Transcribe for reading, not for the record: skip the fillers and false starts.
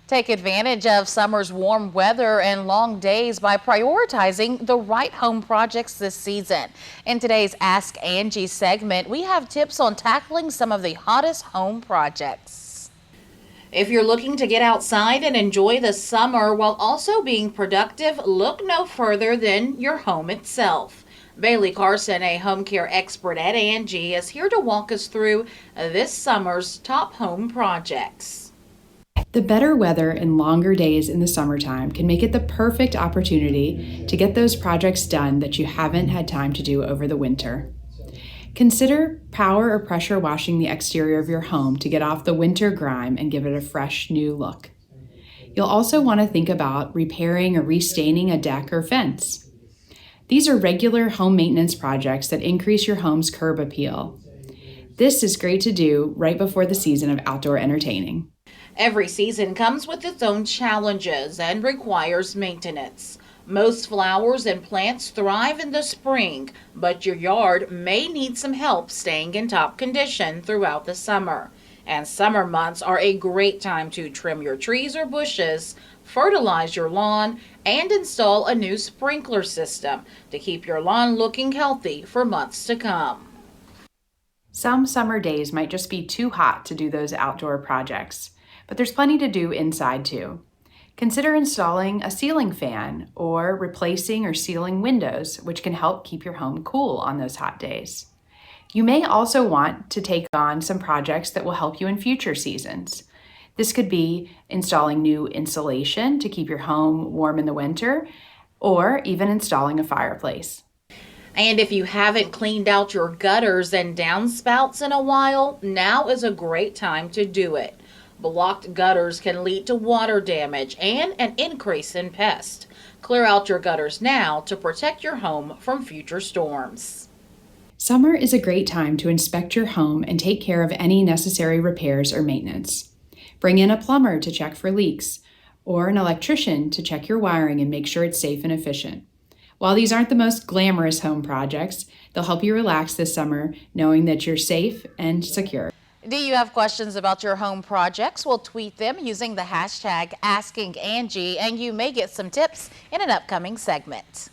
Take advantage of summer's warm weather and long days by prioritizing the right home projects this season. In today's Ask Angie segment, we have tips on tackling some of the hottest home projects. If you're looking to get outside and enjoy the summer while also being productive, look no further than your home itself. Bailey Carson, a home care expert at Angi, is here to walk us through this summer's top home projects. The better weather and longer days in the summertime can make it the perfect opportunity to get those projects done that you haven't had time to do over the winter. Consider power or pressure washing the exterior of your home to get off the winter grime and give it a fresh new look. You'll also want to think about repairing or restaining a deck or fence. These are regular home maintenance projects that increase your home's curb appeal. This is great to do right before the season of outdoor entertaining. Every season comes with its own challenges and requires maintenance. Most flowers and plants thrive in the spring, but your yard may need some help staying in top condition throughout the summer. And summer months are a great time to trim your trees or bushes, fertilize your lawn, and install a new sprinkler system to keep your lawn looking healthy for months to come. Some summer days might just be too hot to do those outdoor projects, but there's plenty to do inside too. Consider installing a ceiling fan or replacing or sealing windows, which can help keep your home cool on those hot days. You may also want to take on some projects that will help you in future seasons. This could be installing new insulation to keep your home warm in the winter, or even installing a fireplace. And if you haven't cleaned out your gutters and downspouts in a while, now is a great time to do it. Blocked gutters can lead to water damage and an increase in pests. Clear out your gutters now to protect your home from future storms. Summer is a great time to inspect your home and take care of any necessary repairs or maintenance. Bring in a plumber to check for leaks, or an electrician to check your wiring and make sure it's safe and efficient. While these aren't the most glamorous home projects, they'll help you relax this summer knowing that you're safe and secure. Do you have questions about your home projects? Well, tweet them using the hashtag AskingAngie, and you may get some tips in an upcoming segment.